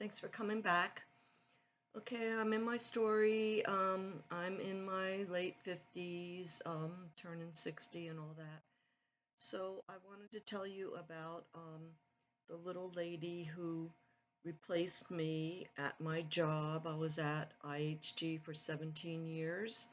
Thanks for coming back. Okay, I'm in my story. I'm in my late 50s, turning 60 and all that. So I wanted to tell you about the little lady who replaced me at my job. I was at IHG for 17 years,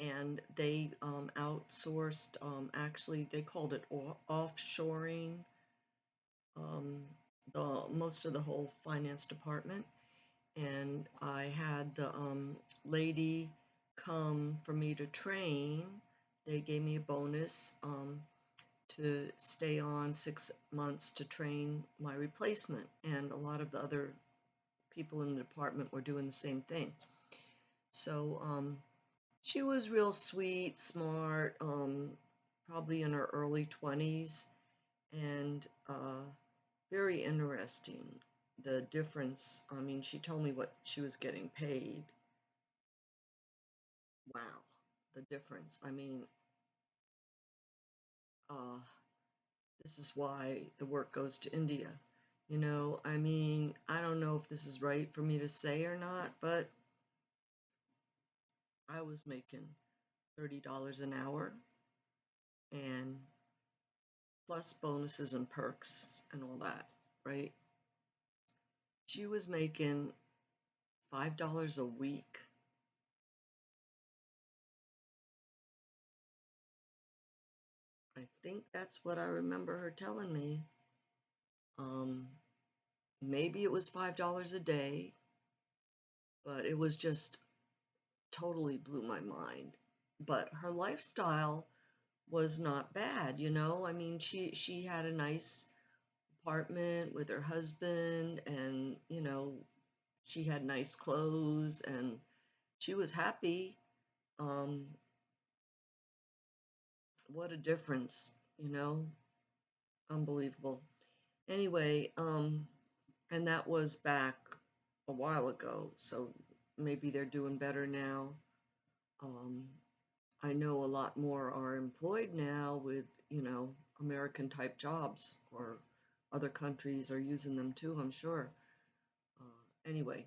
and they outsourced, actually, they called it offshoring, um, most of the whole finance department. And I had the lady come for me to train. They gave me a bonus to stay on 6 months to train my replacement, and a lot of the other people in the department were doing the same thing. So she was real sweet, smart, probably in her early 20s, and very interesting. The difference, I mean, she told me what she was getting paid. Wow, the difference. I mean, uh, this is why the work goes to India. I mean, I don't know if this is right for me to say or not, but I was making $30 an hour and plus bonuses and perks and all that, right? She was making $5 a week. I think that's what I remember her telling me. Um, Maybe it was $5 a day, but it was just totally blew my mind. But her lifestyle was not bad. I mean, she had a nice apartment with her husband, and she had nice clothes, and she was happy. Um, what a difference, you know? Unbelievable. Anyway, and that was back a while ago, so maybe they're doing better now. Um, I know a lot more are employed now with, American type jobs, or other countries are using them too, I'm sure. Anyway,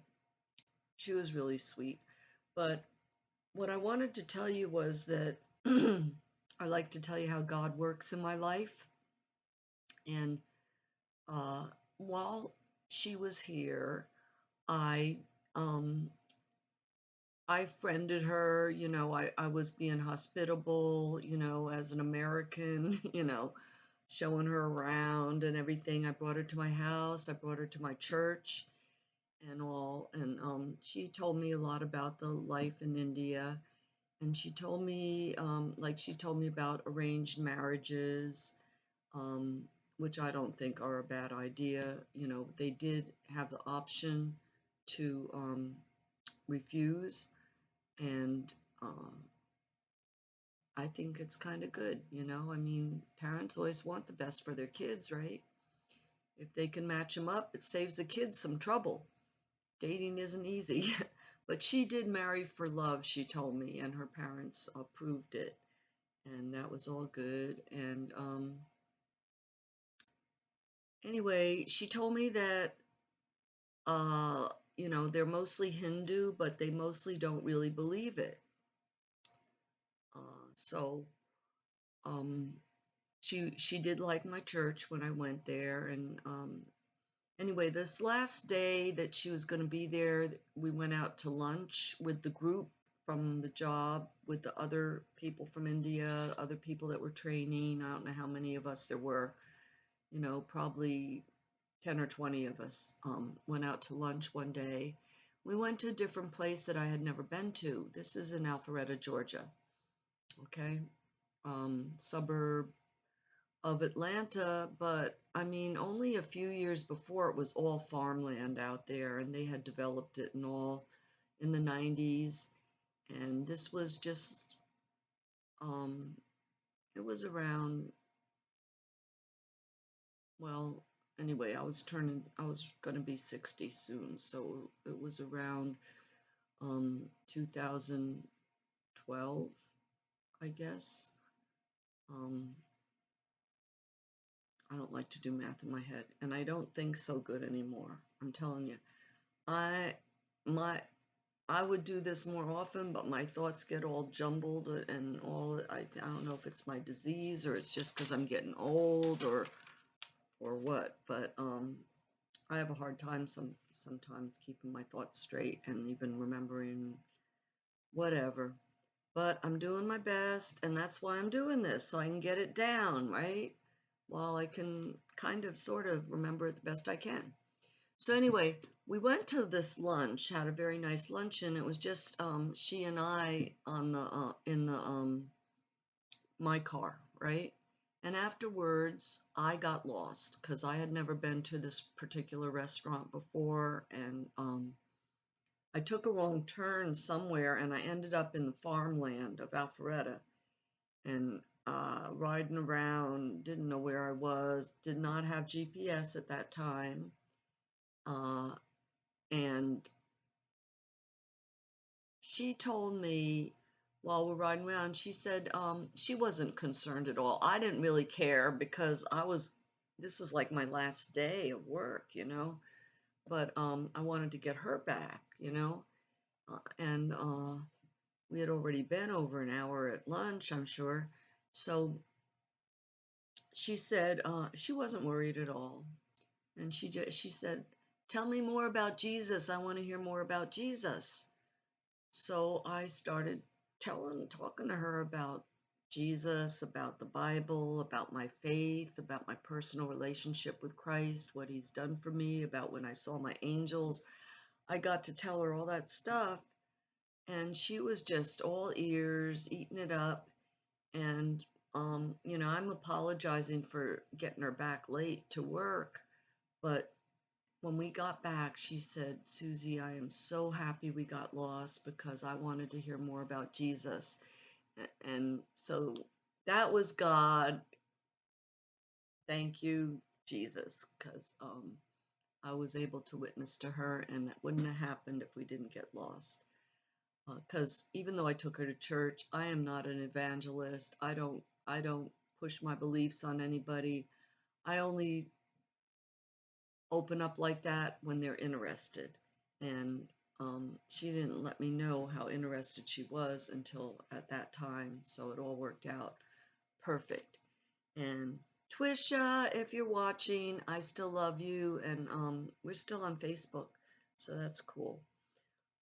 she was really sweet. But what I wanted to tell you was that I like to tell you how God works in my life. And uh, while she was here, I um, I friended her. I was being hospitable, as an American, showing her around and everything. I brought her to my house, I brought her to my church and all. And she told me a lot about the life in India. And she told me, she told me about arranged marriages, um, which I don't think are a bad idea. They did have the option to refuse, and I think it's kind of good. I mean, parents always want the best for their kids, right? If they can match them up, it saves the kids some trouble. Dating isn't easy. But she did marry for love, she told me, and her parents approved it. And that was all good. And anyway, she told me that, uh, they're mostly Hindu, but they mostly don't really believe it. So um, she did like my church when I went there. And anyway, this last day that she was going to be there, we went out to lunch with the group from the job, with the other people from India, other people that were training. I don't know how many of us there were, probably 10 or 20 of us went out to lunch one day. We went to a different place that I had never been to. This is in Alpharetta, Georgia, okay? Suburb of Atlanta, but I mean, only a few years before it was all farmland out there, and they had developed it and all in the 90s. And this was just, um, it was around, well, anyway, I was going to be 60 soon, so it was around 2012, I guess. Um, I don't like to do math in my head, and I don't think so good anymore. I'm telling you. I my I would do this more often, but my thoughts get all jumbled and all. I don't know if it's my disease or it's just because I'm getting old or what. But I have a hard time sometimes keeping my thoughts straight and even remembering whatever. But I'm doing my best, and that's why I'm doing this, so I can get it down, right? While I can kind of sort of remember it the best I can. So anyway, we went to this lunch, had a very nice luncheon. It was just she and I on the in the my car, right? And afterwards, I got lost because I had never been to this particular restaurant before, and I took a wrong turn somewhere, and I ended up in the farmland of Alpharetta, and riding around, didn't know where I was, did not have GPS at that time, uh, and she told me while we're riding around, she said she wasn't concerned at all. I didn't really care because this is like my last day of work, but I wanted to get her back, and we had already been over an hour at lunch, I'm sure. So she said she wasn't worried at all. And she said, "Tell me more about Jesus. I want to hear more about Jesus." So I started talking to her about Jesus, about the Bible, about my faith, about my personal relationship with Christ, what he's done for me, about when I saw my angels. I got to tell her all that stuff, and she was just all ears, eating it up. And, I'm apologizing for getting her back late to work, but when we got back, she said, "Susie, I am so happy we got lost because I wanted to hear more about Jesus." And so that was God. Thank you, Jesus, because I was able to witness to her, and that wouldn't have happened if we didn't get lost. Because even though I took her to church, I am not an evangelist. I don't push my beliefs on anybody. I only open up like that when they're interested. And she didn't let me know how interested she was until at that time. So it all worked out perfect. And Twisha, if you're watching, I still love you. And we're still on Facebook. So that's cool.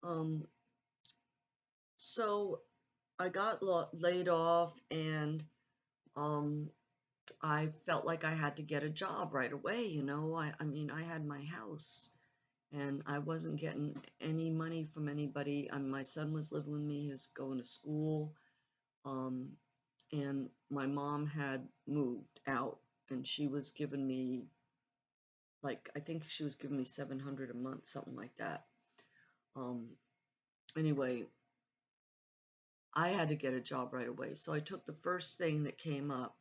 Um, so I got laid off, and um, I felt like I had to get a job right away. I mean, I had my house and I wasn't getting any money from anybody. My son was living with me, he was going to school, um, and my mom had moved out, and she was giving me, like, I think she was giving me 700 a month, something like that. Um, anyway, I had to get a job right away, so I took the first thing that came up,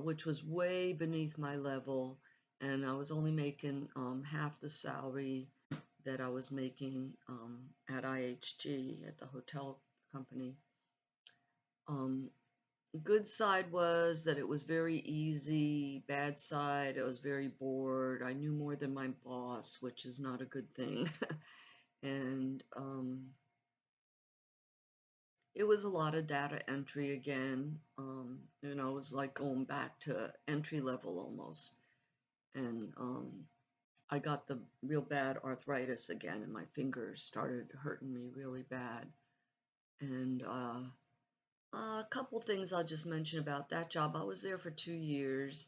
which was way beneath my level, and I was only making half the salary that I was making at IHG at the hotel company. Um, Good side was that it was very easy. Bad side, I was very bored. I knew more than my boss, which is not a good thing. And it was a lot of data entry again. It was like going back to entry level almost. And I got the real bad arthritis again, and my fingers started hurting me really bad. And a couple things I'll just mention about that job. I was there for 2 years.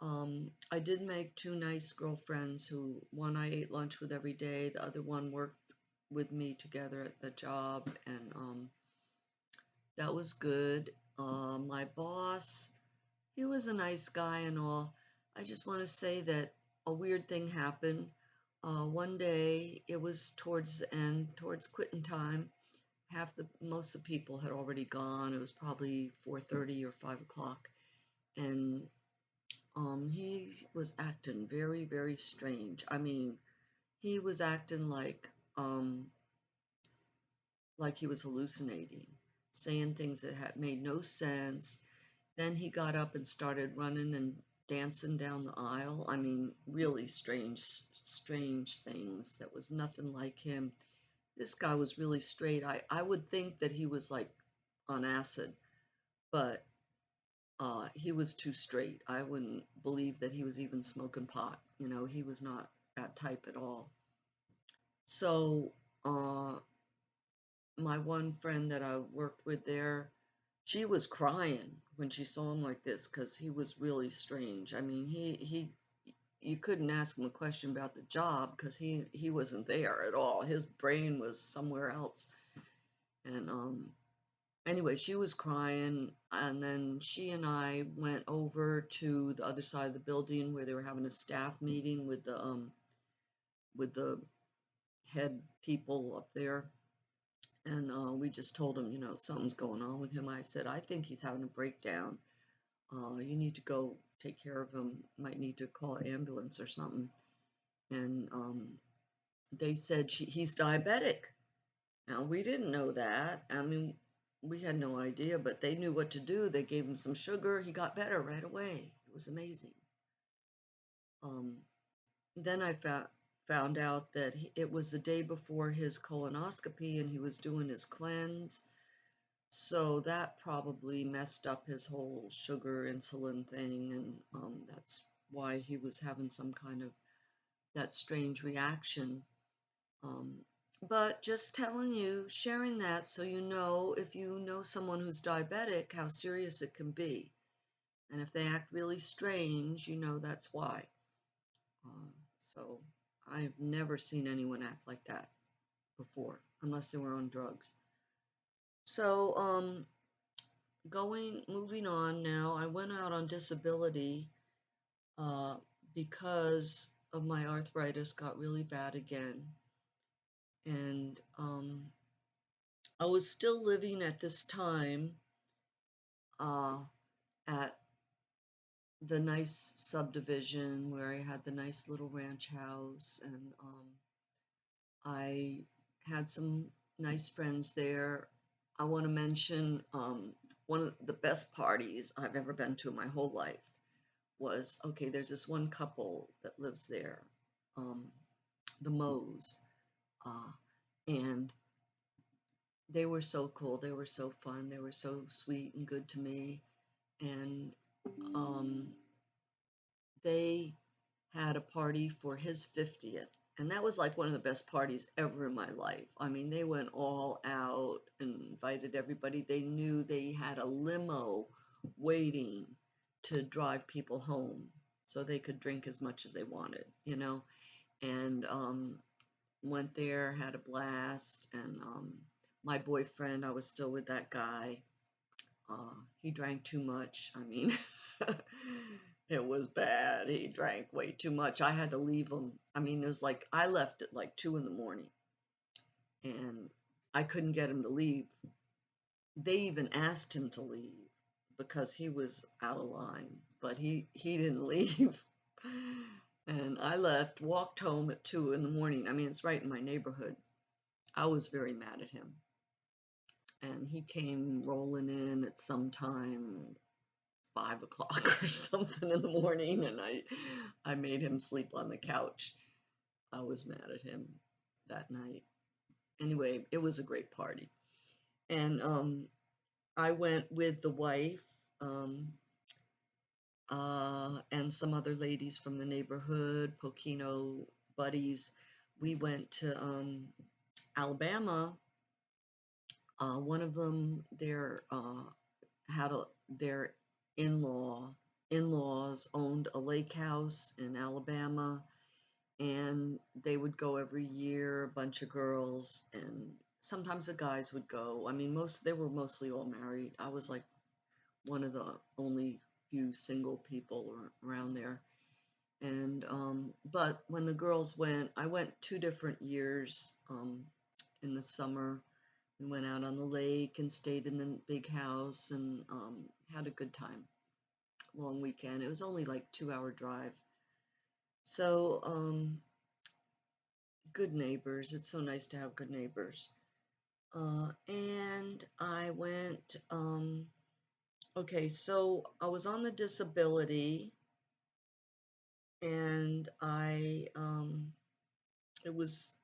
I did make two nice girlfriends who one I ate lunch with every day, the other one worked with me together at the job, and that was good. My boss, he was a nice guy and all. I just want to say that a weird thing happened. One day, it was towards the end, towards quitting time. Most of the people had already gone. It was probably 4:30 or 5 o'clock, and he was acting very, very strange. I mean, he was acting like he was hallucinating, saying things that had made no sense. Then he got up and started running and dancing down the aisle. I mean, really strange things. That was nothing like him. This guy was really straight. I would think that he was like on acid, but he was too straight. I wouldn't believe that he was even smoking pot. You know, he was not that type at all. So, uh, my one friend that I worked with there, she was crying when she saw him like this because he was really strange. I mean, you couldn't ask him a question about the job because he wasn't there at all. His brain was somewhere else. And anyway, she was crying, and then she and I went over to the other side of the building where they were having a staff meeting with the head people up there. And we just told him, you know, something's going on with him. I said, I think he's having a breakdown. You need to go take care of him. Might need to call an ambulance or something. And they said he's diabetic. Now, we didn't know that. I mean, we had no idea, but they knew what to do. They gave him some sugar. He got better right away. It was amazing. Um, then I found out that it was the day before his colonoscopy and he was doing his cleanse. So that probably messed up his whole sugar insulin thing, and that's why he was having some kind of that strange reaction. Um, but just telling you, sharing that so you know if you know someone who's diabetic, how serious it can be. And if they act really strange, you know that's why. So I've never seen anyone act like that before, unless they were on drugs. So, moving on now, I went out on disability uh, because of my arthritis got really bad again. And I was still living at this time uh, at the nice subdivision where I had the nice little ranch house, and I had some nice friends there. I want to mention one of the best parties I've ever been to in my whole life was okay, there's this one couple that lives there, um, the Moes, uh, and they were so cool. They were so fun. They were so sweet and good to me. And um, they had a party for his 50th. And that was like one of the best parties ever in my life. I mean, they went all out and invited everybody. They knew they had a limo waiting to drive people home so they could drink as much as they wanted, you know? And went there, had a blast. And my boyfriend, I was still with that guy. He drank too much. I mean, it was bad. He drank way too much. I had to leave him. I mean, it was like I left at like 2 in the morning and I couldn't get him to leave. They even asked him to leave because he was out of line, but he didn't leave. And I left, walked home at 2 in the morning. I mean, it's right in my neighborhood. I was very mad at him. And he came rolling in at some time, 5 o'clock or something in the morning, and I made him sleep on the couch. I was mad at him that night. Anyway, it was a great party. And I went with the wife um, and some other ladies from the neighborhood, Poquino buddies. We went to Alabama. One of them there had their in-laws owned a lake house in Alabama, and they would go every year, a bunch of girls, and sometimes the guys would go. I mean, they were mostly all married. I was like one of the only few single people around there. And but when the girls went, I went 2 different years in the summer. We went out on the lake and stayed in the big house and had a good time. Long weekend. It was only like 2 hour drive. So good neighbors. It's so nice to have good neighbors. And I went. Okay, so I was on the disability, and it was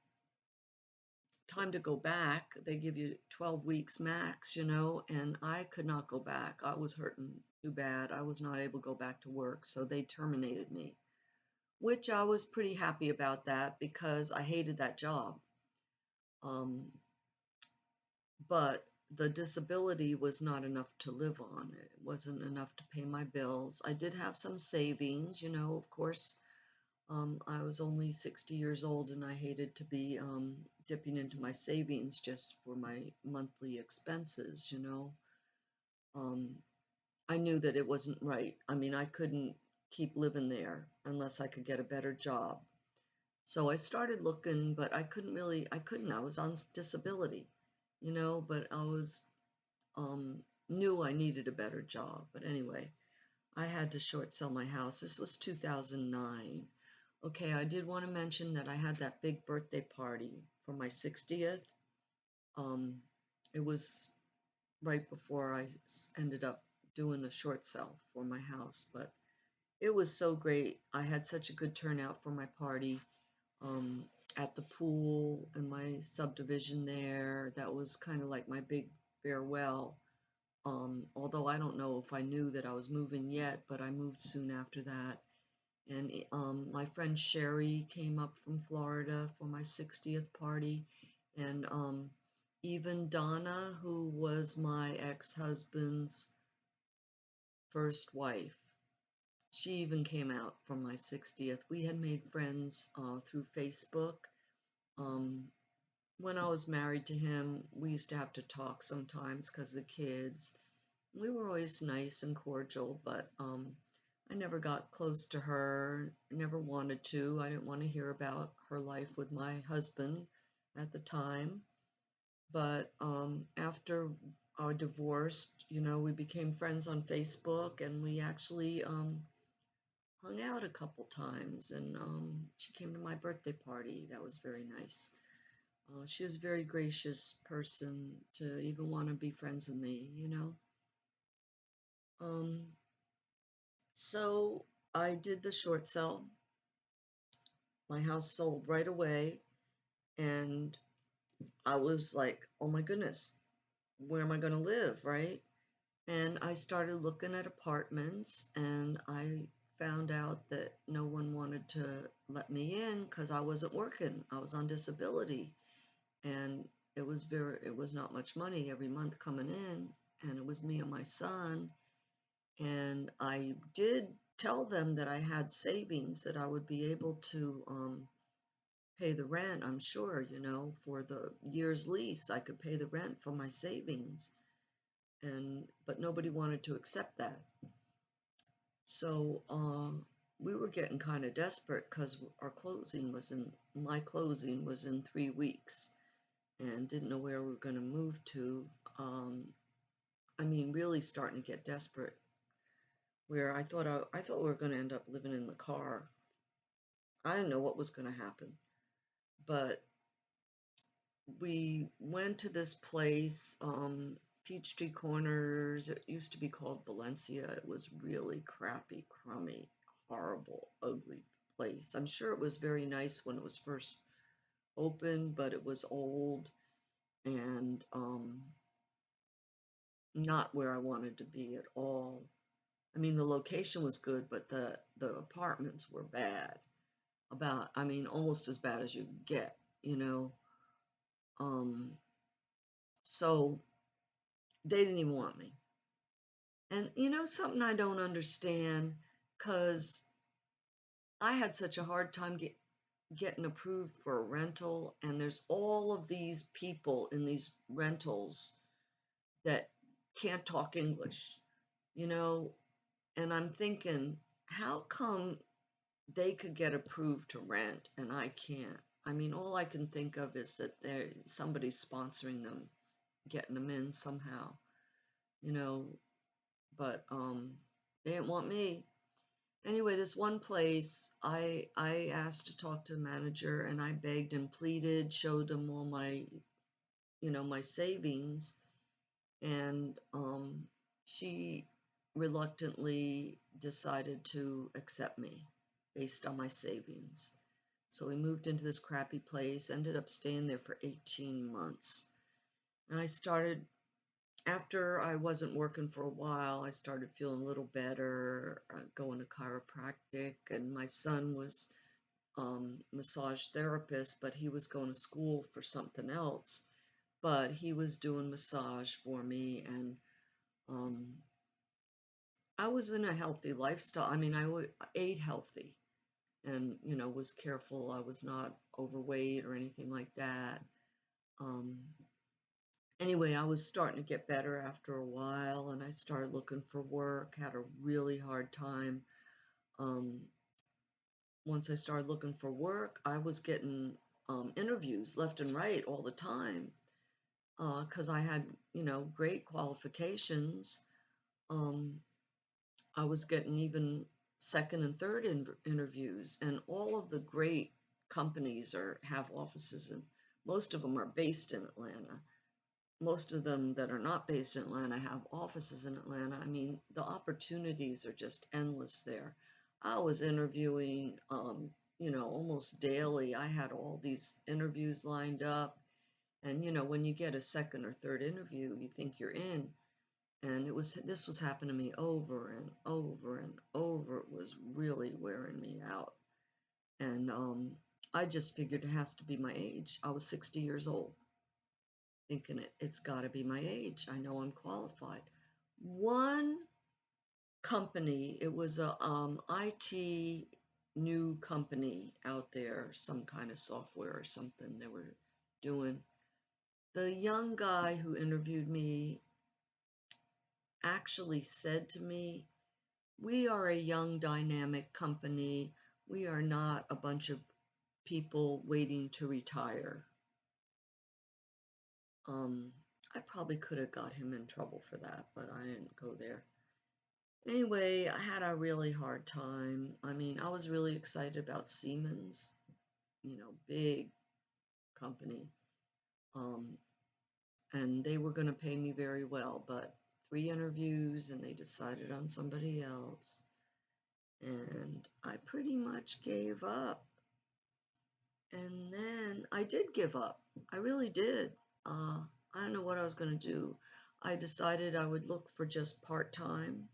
time to go back. They give you 12 weeks max, and I could not go back. I was hurting too bad. I was not able to go back to work, so they terminated me, which I was pretty happy about that because I hated that job. Um, but the disability was not enough to live on. It wasn't enough to pay my bills. I did have some savings, of course. I was only 60 years old and I hated to be dipping into my savings just for my monthly expenses. Um, I knew that it wasn't right. I mean, I couldn't keep living there unless I could get a better job. So I started looking, but I couldn't. I was on disability, but I was knew I needed a better job. But anyway, I had to short sell my house. This was 2009. Okay, I did want to mention that I had that big birthday party for my 60th. Um, it was right before I ended up doing a short sale for my house, but it was so great. I had such a good turnout for my party um, at the pool in my subdivision there. That was kind of like my big farewell. Although I don't know if I knew that I was moving yet, but I moved soon after that. And my friend Sherry came up from Florida for my 60th party, and even Donna, who was my ex-husband's first wife, she even came out for my 60th. We had made friends through Facebook. Um, when I was married to him, we used to have to talk sometimes because the kids. We were always nice and cordial, but I never got close to her, never wanted to. I didn't want to hear about her life with my husband at the time. But after our divorce, we became friends on Facebook and we actually hung out a couple times. And she came to my birthday party. That was very nice. She was a very gracious person to even want to be friends with me. Um, So I did the short sale. My house sold right away, and I was like, oh my goodness, where am I going to live, right? And I started looking at apartments, and I found out that no one wanted to let me in because I wasn't working. I was on disability, and it was not much money every month coming in, and it was me and my son. And I did tell them that I had savings that I would be able to pay the rent, I'm sure, for the year's lease. I could pay the rent from my savings. But nobody wanted to accept that. So we were getting kind of desperate because my closing was in 3 weeks and didn't know where we were going to move to. I mean, really starting to get desperate where I thought we were going to end up living in the car. I didn't know what was going to happen, but we went to this place, Peachtree Corners. It used to be called Valencia. It was really crappy, crummy, horrible, ugly place. I'm sure it was very nice when it was first opened, but it was old and not where I wanted to be at all. I mean, the location was good, but the apartments were bad. I mean, almost as bad as you could get, you know. Um, so they didn't even want me. And something I don't understand, because I had such a hard time getting approved for a rental, and there's all of these people in these rentals that can't talk English, you know, and I'm thinking, how come they could get approved to rent and I can't? I mean, all I can think of is that somebody's sponsoring them, getting them in somehow, you know, but they didn't want me. Anyway, this one place, I asked to talk to the manager and I begged and pleaded, showed them all my savings, and she reluctantly decided to accept me. based on my savings. So we moved into this crappy place, ended up staying there for 18 months. And I started, after I wasn't working for a while, I started feeling a little better, going to chiropractic, and my son was massage therapist, but he was going to school for something else. But he was doing massage for me, and um, I was in a healthy lifestyle. I mean, ate healthy and, was careful. I was not overweight or anything like that. Um, anyway, I was starting to get better after a while, and I started looking for work, had a really hard time. Um, Once I started looking for work, I was getting interviews left and right all the time because I had, great qualifications. Um, I was getting even second and third interviews, and all of the great companies have offices, and most of them are based in Atlanta. Most of them that are not based in Atlanta have offices in Atlanta. I mean, the opportunities are just endless there. I was interviewing, almost daily. I had all these interviews lined up. And, when you get a second or third interview, you think you're in. And this was happening to me over and over and over. It was really wearing me out. And I just figured it has to be my age. I was 60 years old, thinking it's got to be my age. I know I'm qualified. One company, it was a IT new company out there, some kind of software or something they were doing. The young guy who interviewed me actually said to me, "We are a young, dynamic company. We are not a bunch of people waiting to retire." Um, I probably could have got him in trouble for that, but I didn't go there. Anyway, I had a really hard time. I mean, I was really excited about Siemens, big company. Um, and they were going to pay me very well, but 3 interviews and they decided on somebody else. And I pretty much gave up. And then I did give up. I really did. I don't know what I was going to do. I decided I would look for just part-time.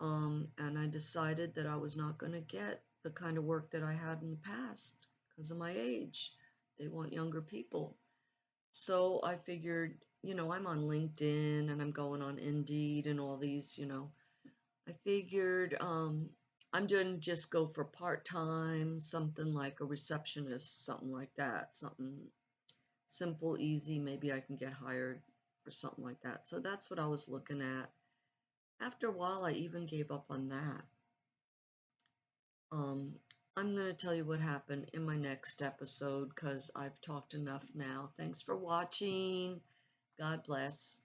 And I decided that I was not going to get the kind of work that I had in the past because of my age. They want younger people. So I figured, I'm on LinkedIn and I'm going on Indeed and all these, I figured I'm going to just go for part-time, something like a receptionist, something like that, something simple, easy. Maybe I can get hired for something like that. So that's what I was looking at. After a while, I even gave up on that. Um, I'm going to tell you what happened in my next episode because I've talked enough now. Thanks for watching. God bless.